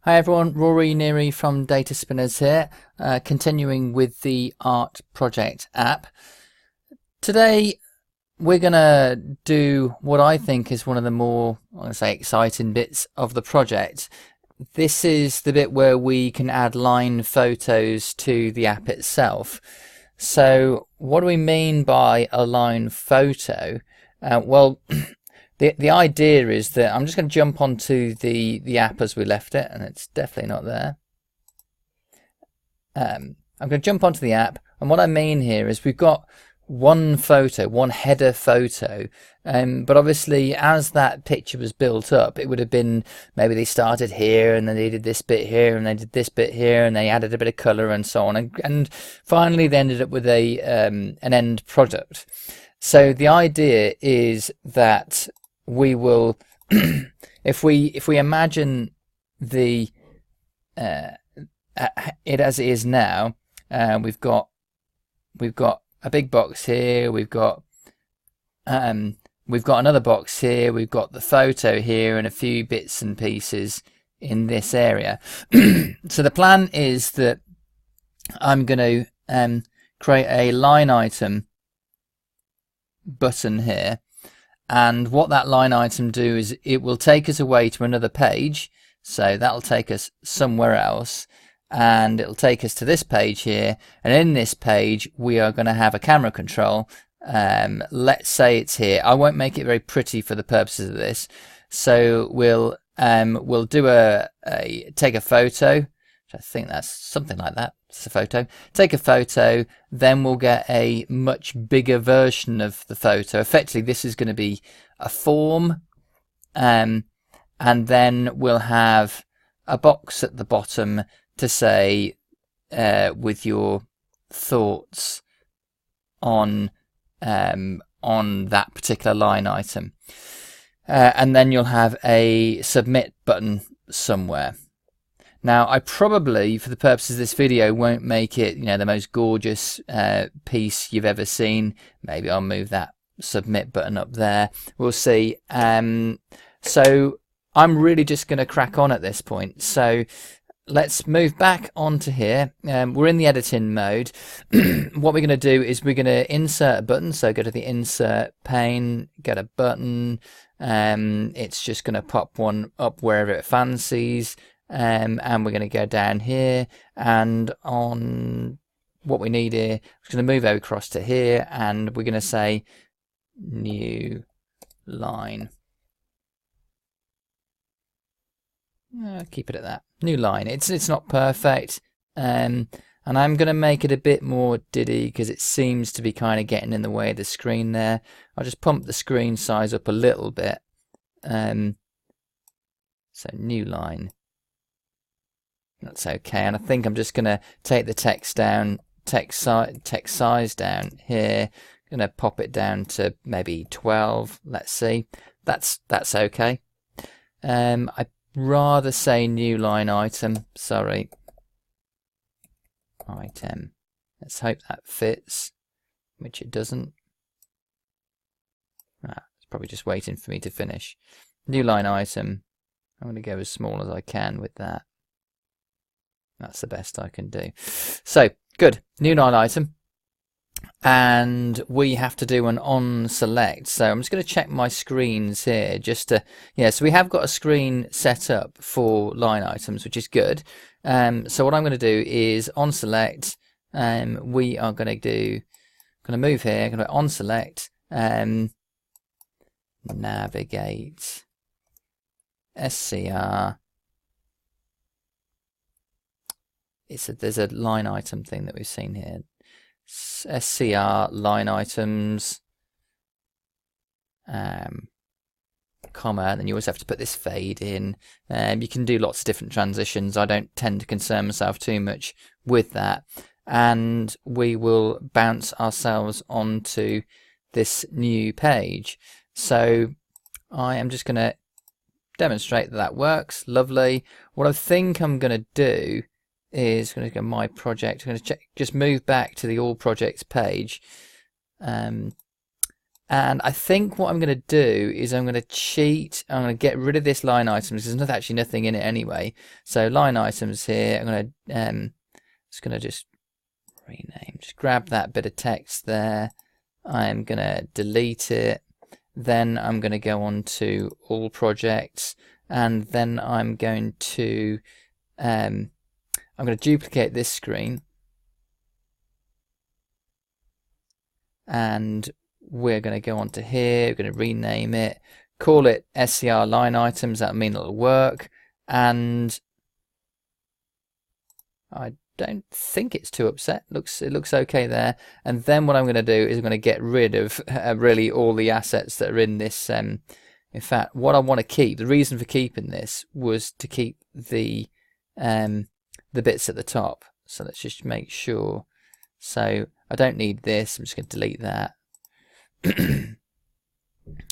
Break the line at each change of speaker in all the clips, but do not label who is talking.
Hi everyone, Rory Neary from Data Spinners here, continuing with the Art Project app. Today we're going to do what I think is one of the more, exciting bits of the project. This is the bit where we can add line photos to the app itself. So what do we mean by a line photo? The idea is that I'm just going to jump onto the app as we left it, and it's definitely not there. I'm going to jump onto the app, and what I mean here is we've got one photo, one header photo, but obviously as that picture was built up, it would have been maybe they started here and then they did this bit here and they did this bit here and they added a bit of color and so on, and finally they ended up with an end product. So the idea is that we will, if we imagine the it as it is now, we've got a big box here, we've got another box here, we've got the photo here, and a few bits and pieces in this area. So the plan is that I'm going to create a line item button here. And what that line item do is it will take us away to another page. So that'll take us somewhere else, and it'll take us to this page here. And in this page, we are going to have a camera control. Let's say it's here. I won't make it very pretty for the purposes of this. So we'll do take a photo. I think that's something like that. It's a photo. Take a photo, then we'll get a much bigger version of the photo. Effectively, this is going to be a form, and then we'll have a box at the bottom to say with your thoughts on that particular line item, and then you'll have a submit button somewhere. Now, I probably, for the purposes of this video, won't make it, the most gorgeous piece you've ever seen. Maybe I'll move that submit button up there. We'll see. So I'm really just going to crack on at this point. So let's move back onto here. We're in the editing mode. What we're going to do is we're going to insert a button. So go to the insert pane, get a button. It's just going to pop one up wherever it fancies. And we're going to go down here, and on what we need here, we're going to move over across to here, and we're going to say new line. Keep it at that. New line. It's not perfect, and I'm going to make it a bit more diddy because it seems to be kind of getting in the way of the screen there. I'll just pump the screen size up a little bit. So new line. That's okay, and I think I'm just going to take the text size down here. Going to pop it down to maybe 12. Let's see. That's okay. I'd rather say new line item. Sorry, item. Let's hope that fits, which it doesn't. It's probably just waiting for me to finish. New line item. I'm going to go as small as I can with that. That's the best I can do. So, good. New line item. And we have to do an on select. So I'm just going to check my screens here just to, so we have got a screen set up for line items, which is good. So what I'm going to do is on select. We are going to move here, going to on select, navigate, SCR. There's a line item thing that we've seen here. SCR line items, comma, and then you always have to put this fade in. You can do lots of different transitions. I don't tend to concern myself too much with that. And we will bounce ourselves onto this new page. So I am just going to demonstrate that works. Lovely. What I think I'm going to do is going to go my project. I'm going to just move back to the all projects page, And I think what I'm going to do is I'm going to cheat. I'm going to get rid of this line items. There's actually nothing in it anyway. So line items here. I'm going to just rename. Just grab that bit of text there. I'm going to delete it. Then I'm going to go on to all projects, and then I'm going to duplicate this screen, and we're going to go on to here. We're going to rename it, call it SCR line items. That'll mean it'll work, and I don't think it's too upset. It looks okay there. And then what I'm going to do is I'm going to get rid of really all the assets that are in this. In fact, what I want to keep, the reason for keeping this was to keep the bits at the top. So let's just make sure. So I don't need this. I'm just going to delete that.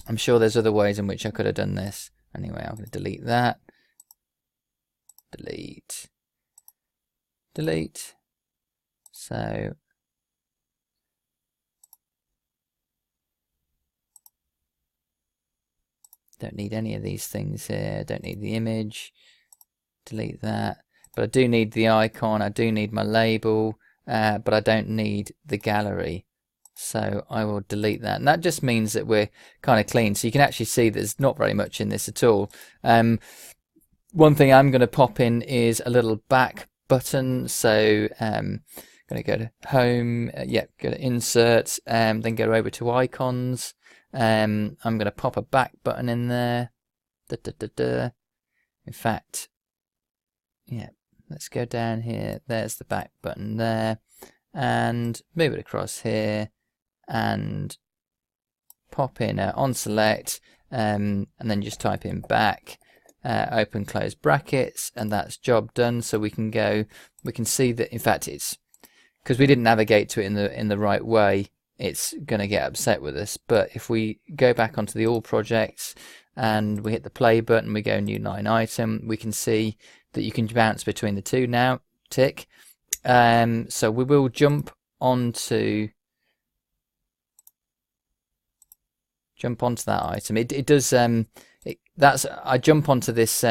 I'm sure there's other ways in which I could have done this. Anyway, I'm going to delete that. Delete. So don't need any of these things here. Don't need the image. Delete that. But I do need the icon. I do need my label. But I don't need the gallery. So I will delete that. And that just means that we're kind of clean. So you can actually see there's not very much in this at all. One thing I'm going to pop in is a little back button. So I'm going to go to home, go to insert, then go over to icons. I'm going to pop a back button in there. In fact, let's go down here. There's the back button there, and move it across here and pop in on select, and then just type in back. Open close brackets, and that's job done. So we can see that in fact it's because we didn't navigate to it in the right way, it's going to get upset with us. But if we go back onto the all projects and we hit the play button, we go new line item, we can see that you can bounce between the two now. Tick. So we will jump onto that item. It does I jump onto this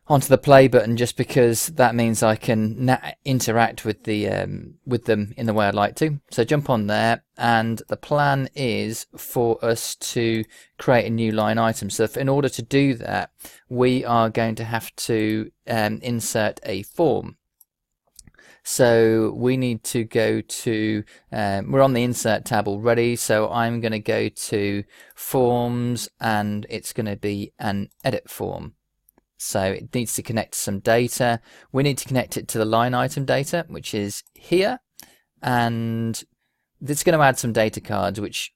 onto the play button just because that means I can interact with them in the way I'd like to. So jump on there, and the plan is for us to create a new line item. So in order to do that, we are going to have to insert a form. So we need to go to, we're on the insert tab already, so I'm going to go to forms, and it's going to be an edit form. So it needs to connect to some data. We need to connect it to the line item data, which is here, and it's going to add some data cards, which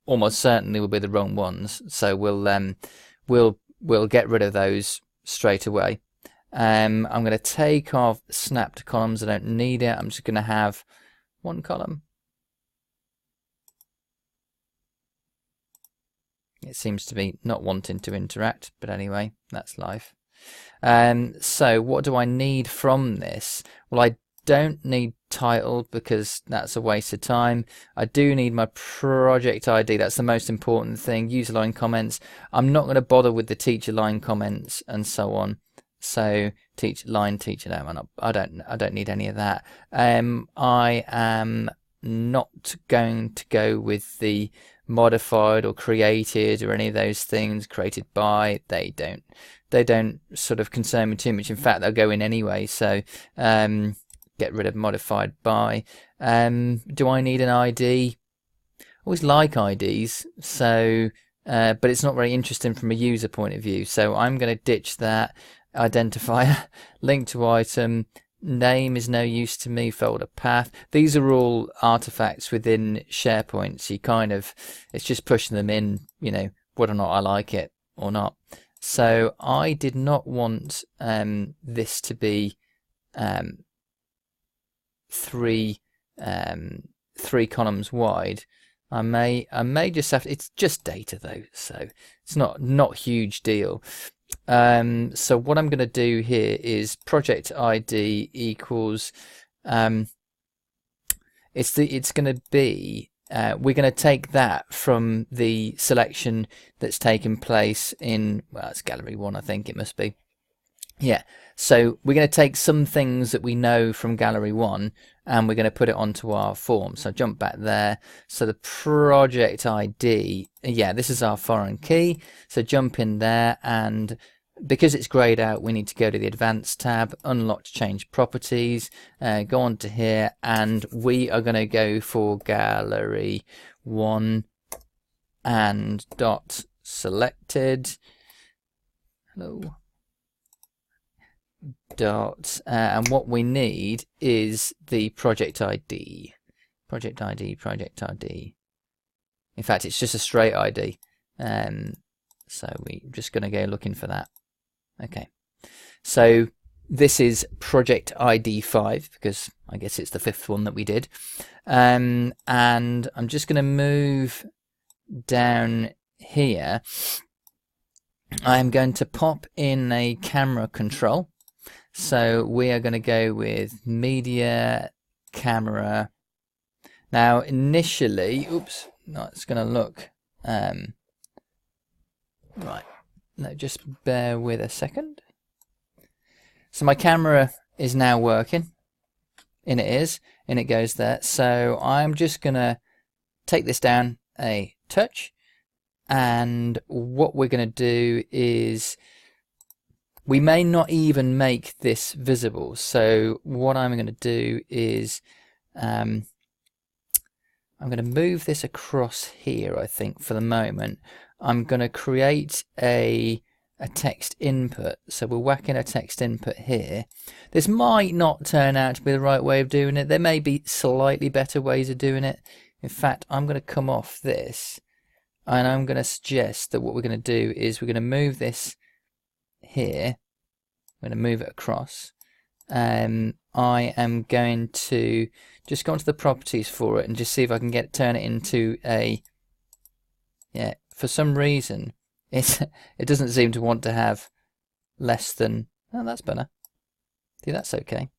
almost certainly will be the wrong ones. So we'll get rid of those straight away. I'm going to take off snap to columns. I don't need it. I'm just going to have one column. It seems to be not wanting to interact, but anyway, that's life. So what do I need from this? Well, I don't need title because that's a waste of time. I do need my project ID. That's the most important thing. User line comments. I'm not going to bother with the teacher line comments and so on. So teacher, no, I don't need any of that. I am not going to go with the modified or created or any of those things. Created by, they don't sort of concern me too much. In fact, they'll go in anyway. So get rid of modified by. Do I need an ID? I always like IDs. So but it's not very interesting from a user point of view. So I'm going to ditch that. Identifier, link to item, name is no use to me, folder path. These are all artifacts within SharePoint, so it's just pushing them in, whether or not I like it or not. So I did not want this to be three columns wide. I may just have to, it's just data though, so it's not a huge deal. So what I'm going to do here is project ID equals it's going to be we're going to take that from the selection that's taken place in, well, it's gallery 1, I think it must be. Yeah, so we're going to take some things that we know from gallery 1 and we're going to put it onto our form. So jump back there. So the project ID, yeah, this is our foreign key. So jump in there, and because it's grayed out, we need to go to the Advanced tab, unlock change properties, go on to here, and we are going to go for gallery 1 and dot selected. Hello. Dot, and what we need is the project ID. Project ID. In fact, it's just a straight ID. So we're just going to go looking for that. Okay. So this is project ID 5, because I guess it's the 5th one that we did. And I'm just going to move down here. I'm going to pop in a camera control. So we are going to go with media camera. Now initially, oops, no, it's going to look right. No, just bear with a second. So my camera is now working, and it is, and it goes there. So I'm just going to take this down a touch, and what we're going to do is, we may not even make this visible. So what I'm going to do is I'm going to move this across here, I think, for the moment. I'm going to create a text input. So we're whacking a text input here. This might not turn out to be the right way of doing it. There may be slightly better ways of doing it. In fact, I'm going to come off this, and I'm going to suggest that what we're going to do is we're going to move this here. I'm going to move it across. I am going to just go onto the properties for it and just see if I can turn it into a, yeah, for some reason it doesn't seem to want to have less than, oh, that's better. See, that's okay.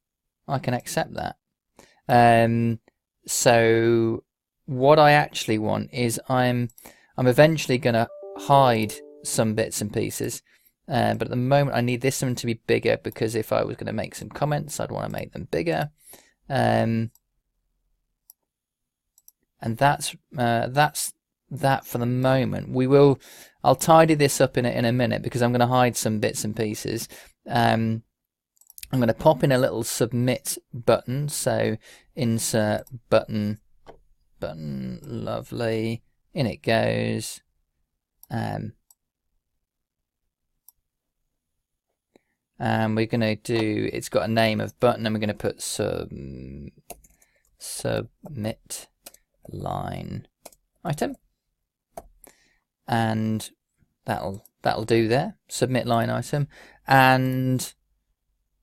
I can accept that. So what I actually want is I'm eventually going to hide some bits and pieces. But at the moment I need this one to be bigger, because if I was going to make some comments, I'd want to make them bigger. And that's that for the moment. I'll tidy this up in a minute, because I'm going to hide some bits and pieces. I'm going to pop in a little submit button. So insert button, lovely. In it goes. And we're going to do, it's got a name of button, and we're going to put submit line item, and that'll do there, submit line item. And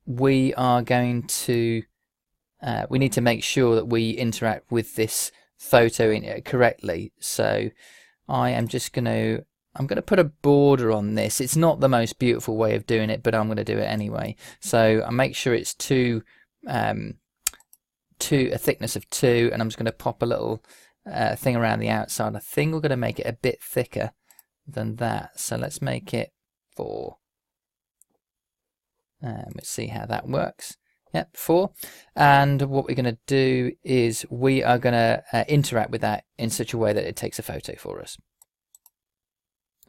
we are going to we need to make sure that we interact with this photo correctly. So I'm going to put a border on this. It's not the most beautiful way of doing it, but I'm going to do it anyway. So I make sure it's a thickness of 2, and I'm just going to pop a little thing around the outside. I think we're going to make it a bit thicker than that. So let's make it 4. Let's see how that works. Yep, 4. And what we're going to do is we are going to interact with that in such a way that it takes a photo for us.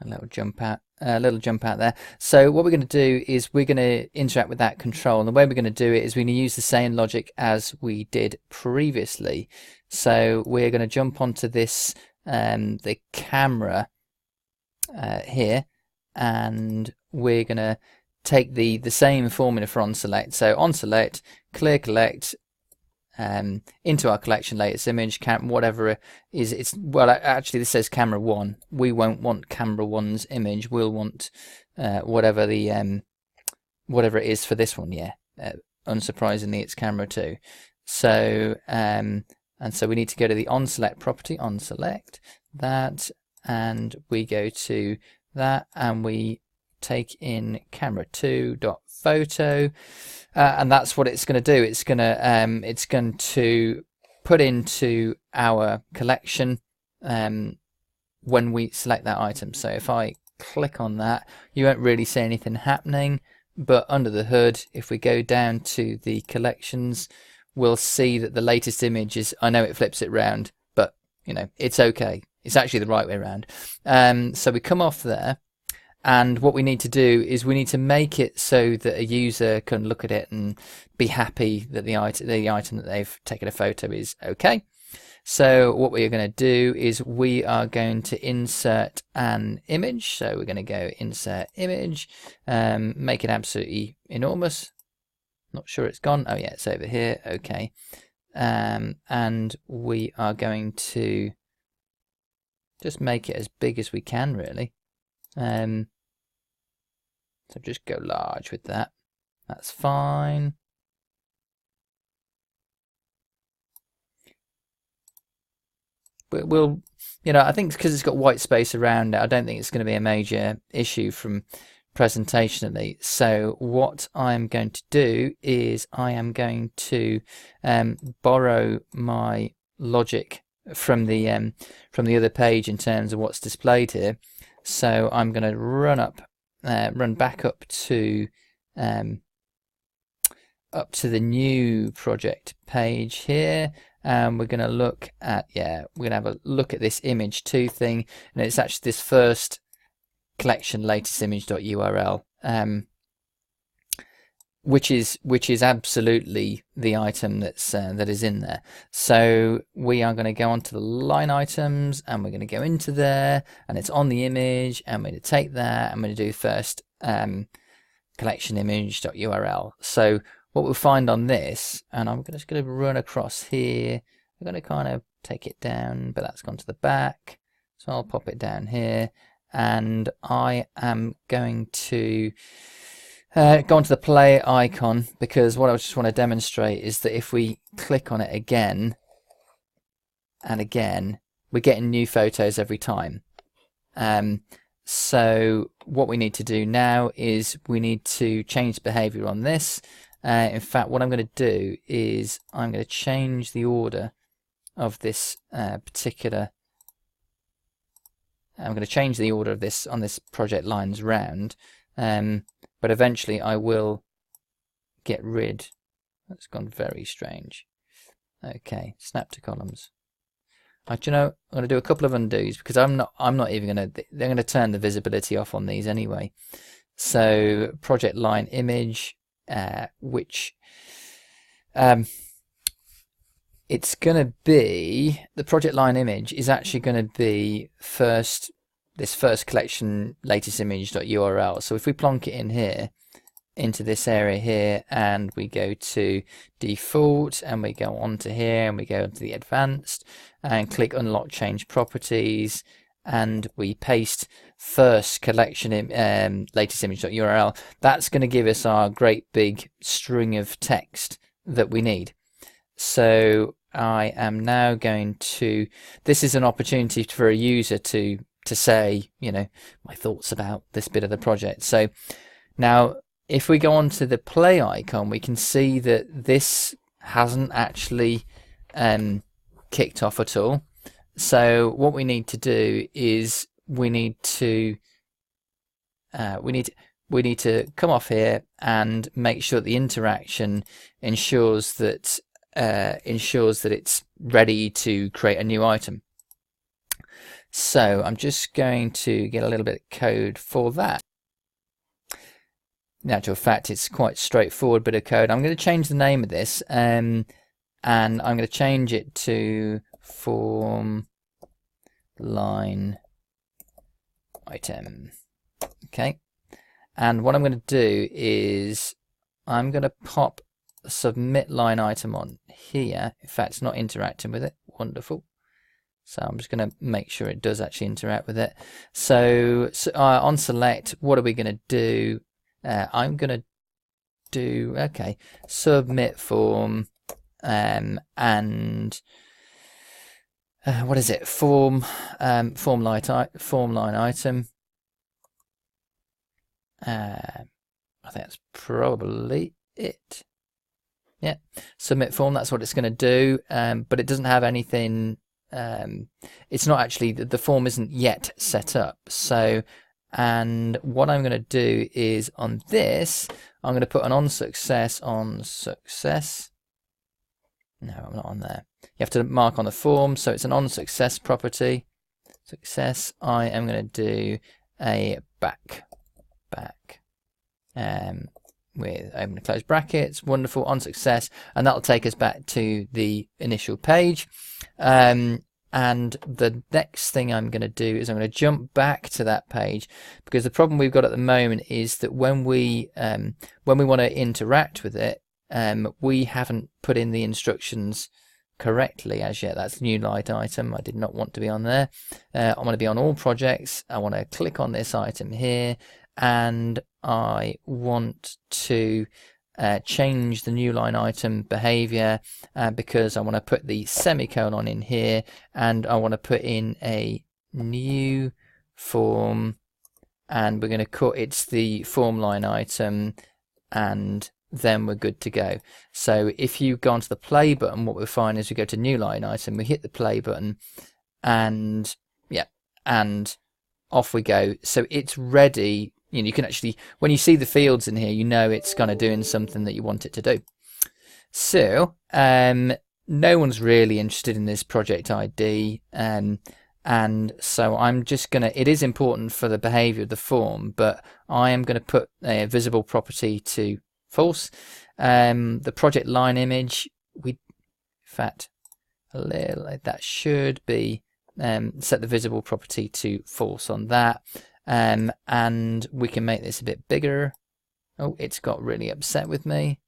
A little jump out there. So what we're going to do is we're going to interact with that control, and the way we're going to do it is we're going to use the same logic as we did previously. So we're going to jump onto this the camera here, and we're going to take the same formula for onSelect. So onSelect, clear collect, into our collection latest image, whatever it is. It's, well, actually this says camera 1. We won't want camera 1's image. We'll want whatever the whatever it is for this one. Yeah, unsurprisingly it's camera 2. So and so we need to go to the onSelect property, onSelect that, and we go to that, and we take in camera 2.photo. And that's what it's going to do. It's going to put into our collection when we select that item. So if I click on that, you won't really see anything happening, but under the hood, if we go down to the collections, we'll see that the latest image is, I know it flips it round, but you know, it's okay. It's actually the right way around. So we come off there, and what we need to do is we need to make it so that a user can look at it and be happy that the item that they've taken a photo is okay. So what we are going to do is we are going to insert an image. So we're going to go insert image, make it absolutely enormous. Not sure it's gone. Oh yeah, it's over here. Okay. And we are going to just make it as big as we can, really. So just go large with that. That's fine. But we'll, you know, I think because it's got white space around it, I don't think it's going to be a major issue from presentationally. So what I'm going to do is I am going to borrow my logic from the other page in terms of what's displayed here. So I'm going to run back up to the new project page here, and we're going to look at, we're going to have a look at this image 2 thing, and it's actually this first collection latest image.url, which is absolutely the item that is in there. So we are going to go onto the line items, and we're going to go into there, and it's on the image, and we're going to take that, I'm going to do first collection image.url. So what we'll find on this, and I'm just going to run across here, I'm going to kind of take it down, but that's gone to the back, so I'll pop it down here, and I am going to go onto the play icon, because what I just want to demonstrate is that if we click on it again and again, we're getting new photos every time. So what we need to do now is we need to change behavior on this. In fact, what I'm going to do is I'm going to change the order of this particular. I'm going to change the order of this on this project lines round, but eventually I will get rid. That's gone very strange. Okay, snap to columns. Do you know, I'm going to do a couple of undos because I'm not even going to. They're going to turn the visibility off on these anyway. So project line image. Which it's going to be, the project line image is actually going to be this first collection latest image.url. So if we plonk it in here into this area here, and we go to default, and we go onto here, and we go to the advanced, and click unlock change properties, and we paste first collection latest image.url, that's going to give us our great big string of text that we need. So I am now going to, this is an opportunity for a user to say, you know, my thoughts about this bit of the project. So now if we go on to the play icon, we can see that this hasn't actually kicked off at all. So what we need to do is we need to come off here and make sure that the interaction ensures that it's ready to create a new item. So I'm just going to get a little bit of code for that. In actual fact, it's quite straightforward bit of code. I'm going to change the name of this, and I'm going to change it to form line item. Okay, and what I'm going to do is I'm going to pop a submit line item on here. In fact, it's not interacting with it. Wonderful. So I'm just going to make sure it does actually interact with it. So on select, what are we going to do? I'm going to do, okay, submit form, and what is it? Form line item. I think that's probably it. Yeah, submit form, that's what it's going to do, but it doesn't have anything. It's not actually, the form isn't yet set up. So, and what I'm going to do is on this, I'm going to put an on success. No, I'm not on there. You have to mark on the form, so it's an on success property. Success. I am going to do a back. With open and close brackets, wonderful, on success, and that'll take us back to the initial page. And the next thing I'm going to do is I'm going to jump back to that page, because the problem we've got at the moment is that when we want to interact with it, we haven't put in the instructions correctly as yet. That's new light item. I did not want to be on there. I want to be on all projects. I want to click on this item here, and I want to change the new line item behavior because I want to put the semicolon in here, and I want to put in a new form, and we're going to cut it's the form line item, and then we're good to go. So if you go onto the play button, what we'll find is we go to new line item, we hit the play button, and yeah, and off we go. So it's ready. You know, you can actually, when you see the fields in here, you know it's kind of doing something that you want it to do. So no one's really interested in this project ID, and so I'm just gonna, it is important for the behavior of the form, but I am going to put a visible property to false. The project line image, in fact, that should be set the visible property to false on that. And we can make this a bit bigger. Oh, it's got really upset with me.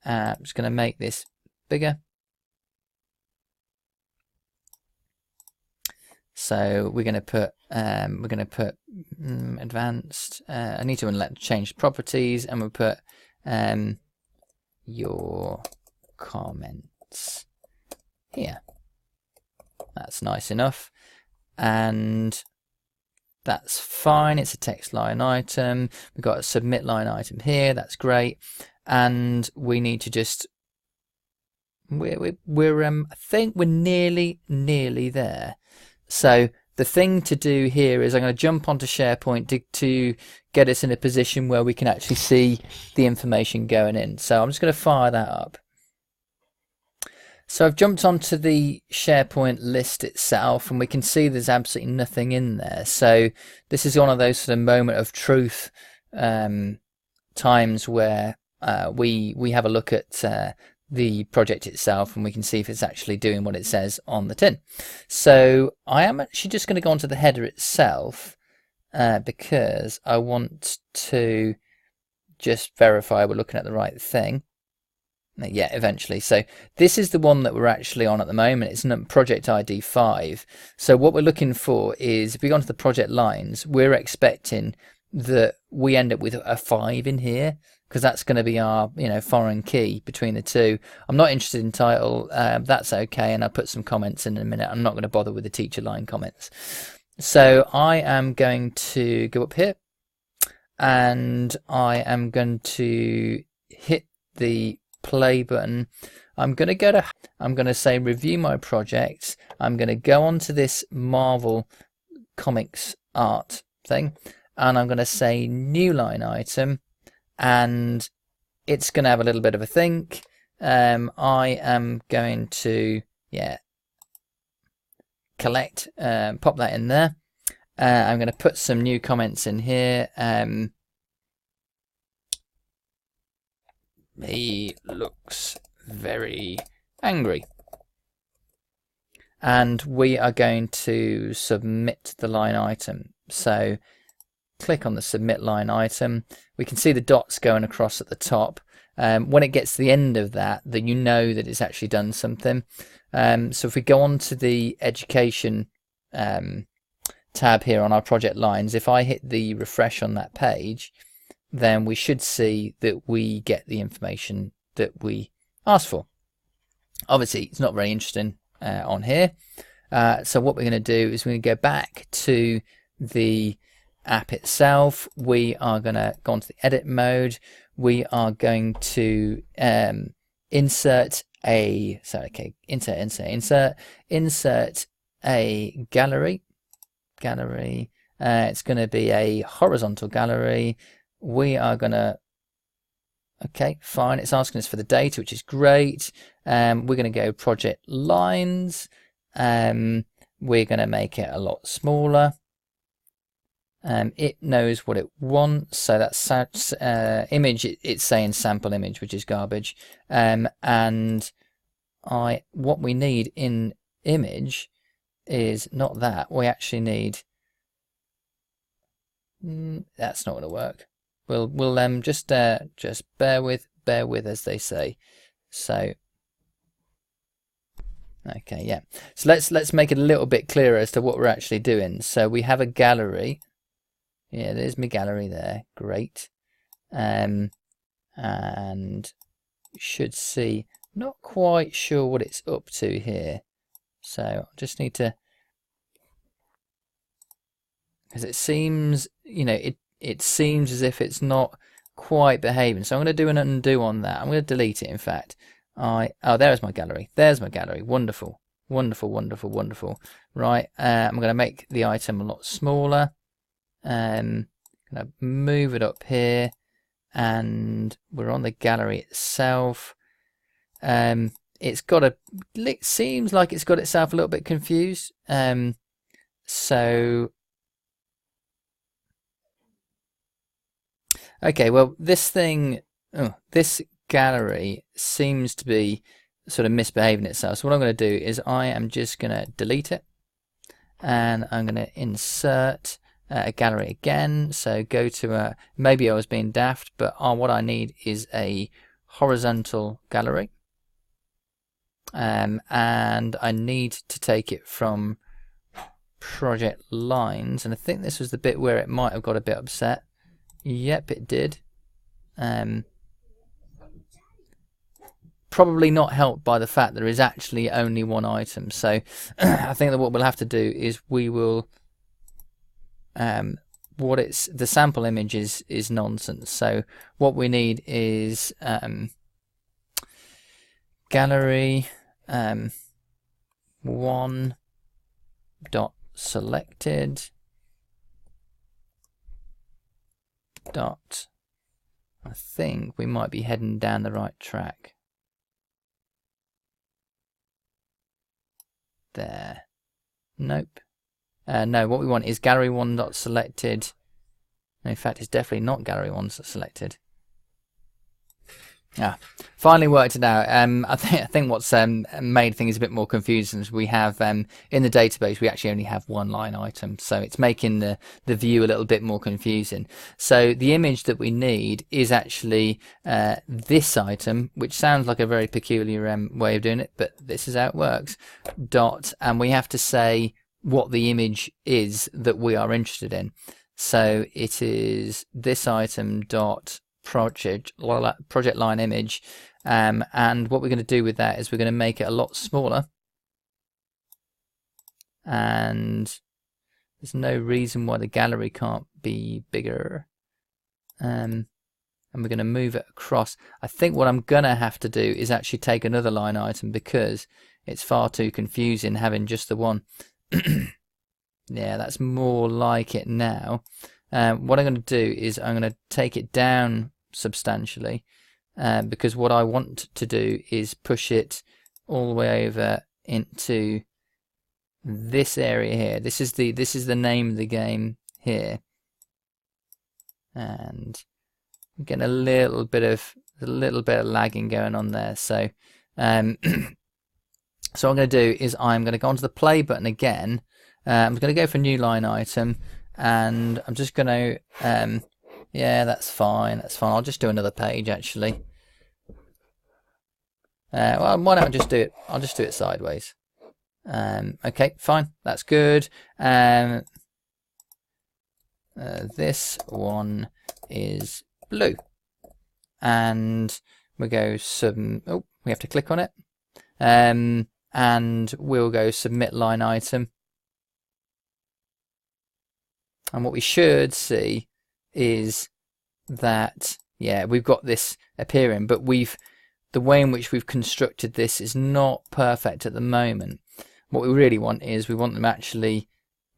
I'm just going to make this bigger. So we're going to put advanced. I need to change properties, and we'll put your comments here. That's nice enough, and that's fine. It's a text line item. We've got a submit line item here. That's great. And we need to just, I think we're nearly there. So the thing to do here is I'm going to jump onto SharePoint to get us in a position where we can actually see the information going in. So I'm just going to fire that up. So I've jumped onto the SharePoint list itself, and we can see there's absolutely nothing in there. So this is one of those sort of moment of truth times where we have a look at the project itself, and we can see if it's actually doing what it says on the tin. So I am actually just going to go onto the header itself because I want to just verify we're looking at the right thing. Yeah, eventually. So this is the one that we're actually on at the moment. It's project ID 5. So what we're looking for is, if we go onto the project lines, we're expecting that we end up with a 5 in here, because that's going to be our, foreign key between the two. I'm not interested in title. That's okay, and I'll put some comments in a minute. I'm not going to bother with the teacher line comments. So I am going to go up here, and I am going to hit the play button. I'm going to say review my projects. I'm going to go onto this Marvel Comics art thing, and I'm going to say new line item, and it's going to have a little bit of a think. I am going to collect, pop that in there. I'm going to put some new comments in here. He looks very angry. And we are going to submit the line item. So click on the submit line item. We can see the dots going across at the top. When it gets to the end of that, then you know that it's actually done something. So if we go on to the education tab here on our project lines, if I hit the refresh on that page, then we should see that we get the information that we asked for. Obviously, it's not very interesting on here. So what we're going to do is we're going to go back to the app itself. We are going to go into the edit mode. We are going to insert a insert a gallery. It's going to be a horizontal gallery. We are going to, okay, fine. It's asking us for the data, which is great. We're going to go project lines. We're going to make it a lot smaller. It knows what it wants, so that's image. It's saying sample image, which is garbage. And what we need in image is not that. We actually need. That's not going to work. We'll just bear with, as they say. So. Okay, yeah. So let's make it a little bit clearer as to what we're actually doing. So we have a gallery. Yeah, there's my gallery there. Great. And you should see, not quite sure what it's up to here. So I just need to, because it seems, it seems as if it's not quite behaving. So I'm going to do an undo on that. I'm going to delete it, in fact. Oh, there's my gallery. There's my gallery. Wonderful. Wonderful, wonderful, wonderful. Right, I'm going to make the item a lot smaller. Going to move it up here, and we're on the gallery itself. It's got a. It seems like it's got itself a little bit confused. So. Okay, well, this gallery seems to be sort of misbehaving itself. So what I'm going to do is I am just going to delete it, and I'm going to insert a gallery again. So go to maybe I was being daft, but what I need is a horizontal gallery, and I need to take it from project lines, and I think this was the bit where it might have got a bit upset. Yep, it did. Probably not helped by the fact there is actually only one item. So I think that what we'll have to do is we will the sample image is nonsense. So what we need is gallery one dot selected dot. I think we might be heading down the right track. There. Nope. No, what we want is gallery one dot selected. In fact, it's definitely not gallery one selected. Finally worked it out. I think what's made things a bit more confusing is we have in the database we actually only have one line item, so it's making the view a little bit more confusing. So the image that we need is actually this item, which sounds like a very peculiar way of doing it, but this is how it works. Dot, and we have to say what the image is that we are interested in. So it is this item dot project line image, and what we're going to do with that is we're going to make it a lot smaller, and there's no reason why the gallery can't be bigger, and we're going to move it across. I think what I'm going to have to do is actually take another line item because it's far too confusing having just the one. Yeah, that's more like it now. What I'm going to do is I'm going to take it down substantially, because what I want to do is push it all the way over into this area here. This is the name of the game here, and I'm getting a little bit of lagging going on there. So so what I'm going to do is I'm going to go onto the play button again. I'm going to go for new line item, and I'm just going to yeah, that's fine. I'll just do another page actually. Well, why don't I just do it? I'll just do it sideways. Okay, fine. That's good. This one is blue, and we go oh, we have to click on it. And we'll go submit line item. And what we should see is that, yeah, we've got this appearing, but we've the way in which we've constructed this is not perfect at the moment. What we really want is we want them actually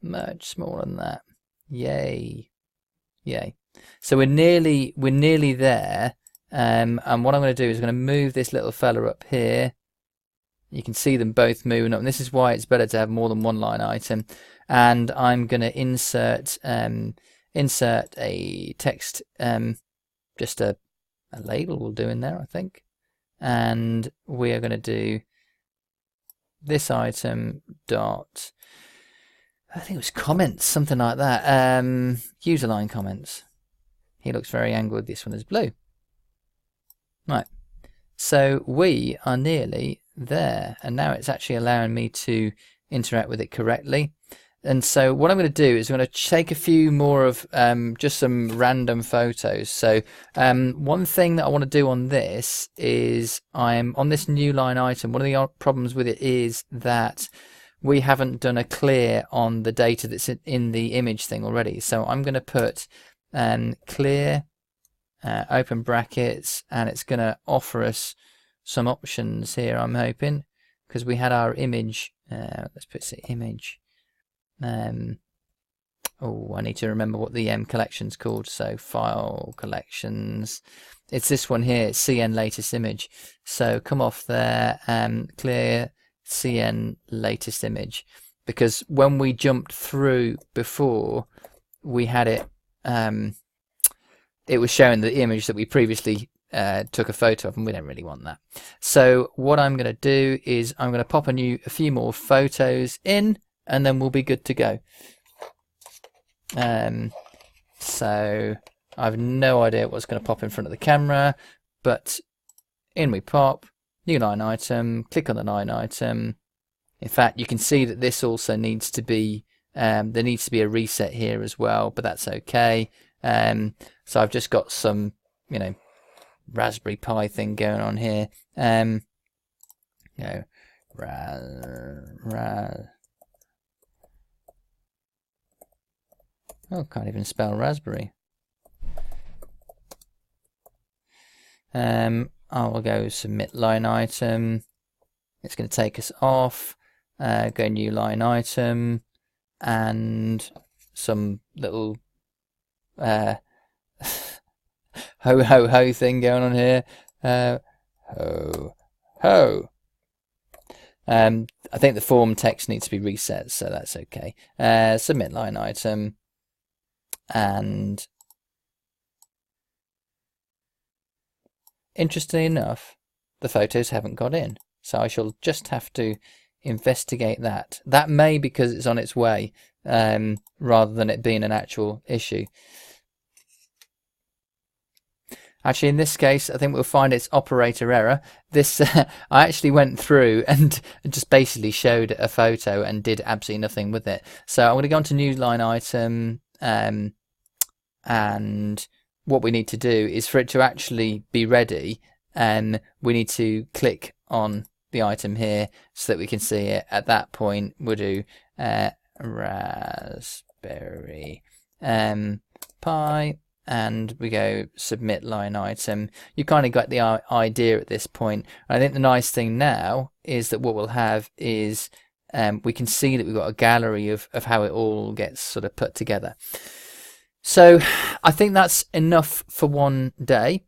much smaller than that. Yay. Yay. So we're nearly there. And what I'm going to do is I'm going to move this little fella up here. You can see them both moving up, and this is why it's better to have more than one line item. And I'm going to insert a text, just a label will do in there, I think. And we are going to do this item dot, I think it was comments, something like that. User line comments. He looks very angry. This one is blue. Right. So we are nearly there, and now it's actually allowing me to interact with it correctly. And so what I'm going to do is I'm going to take a few more of just some random photos. So one thing that I want to do on this is I'm on this new line item. One of the problems with it is that we haven't done a clear on the data that's in the image thing already. So I'm going to put clear open brackets, and it's going to offer us some options here, I'm hoping, because we had our image. Let's put the image. Oh, I need to remember what the collection's called. So file collections. It's this one here, CN latest image. So come off there and clear CN latest image, because when we jumped through before, we had it. It was showing the image that we previously took a photo of, and we don't really want that. So what I'm going to do is I'm going to pop a few more photos in, and then we'll be good to go. So I've no idea what's going to pop in front of the camera, but in we pop. New line item. Click on the line item. In fact, you can see that this also needs to be there needs to be a reset here as well, but that's okay. So I've just got some, Raspberry Pi thing going on here. Oh, can't even spell raspberry. I will go submit line item. It's going to take us off. Go new line item, and some little ho ho ho thing going on here. Ho ho. I think the form text needs to be reset, so that's okay. Submit line item, and interestingly enough, the photos haven't got in, so I shall just have to investigate that. That may because it's on its way, rather than it being an actual issue. Actually, in this case, I think we'll find it's operator error. This I actually went through and just basically showed a photo and did absolutely nothing with it. So I'm going to go on to new line item, and what we need to do is for it to actually be ready, we need to click on the item here so that we can see it. At that point, we'll do Raspberry Pi, and we go submit line item. You kind of got the idea at this point. I think the nice thing now is that what we'll have is we can see that we've got a gallery of how it all gets sort of put together. So I think that's enough for one day.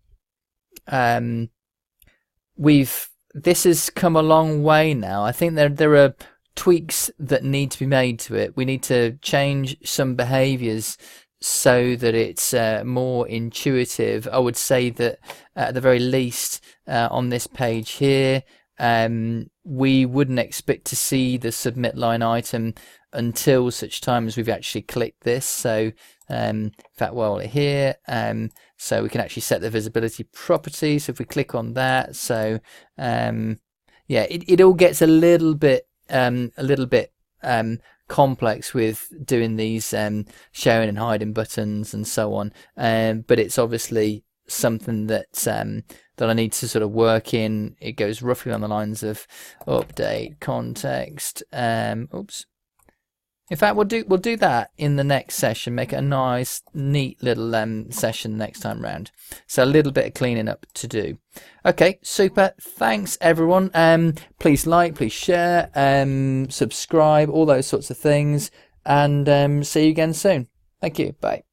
This has come a long way now. I think there are tweaks that need to be made to it. We need to change some behaviors so that it's more intuitive. I would say that at the very least on this page here, we wouldn't expect to see the submit line item until such time as we've actually clicked this. So in fact, while we're here, so we can actually set the visibility property. So if we click on that, so yeah, it all gets a little bit complex with doing these showing and hiding buttons and so on, but it's obviously something that that I need to sort of work in. It goes roughly on the lines of update context, oops, In fact, we'll do that in the next session. Make it a nice, neat little session next time round. So a little bit of cleaning up to do. Okay, super. Thanks everyone. Please like, please share, subscribe, all those sorts of things, and see you again soon. Thank you. Bye.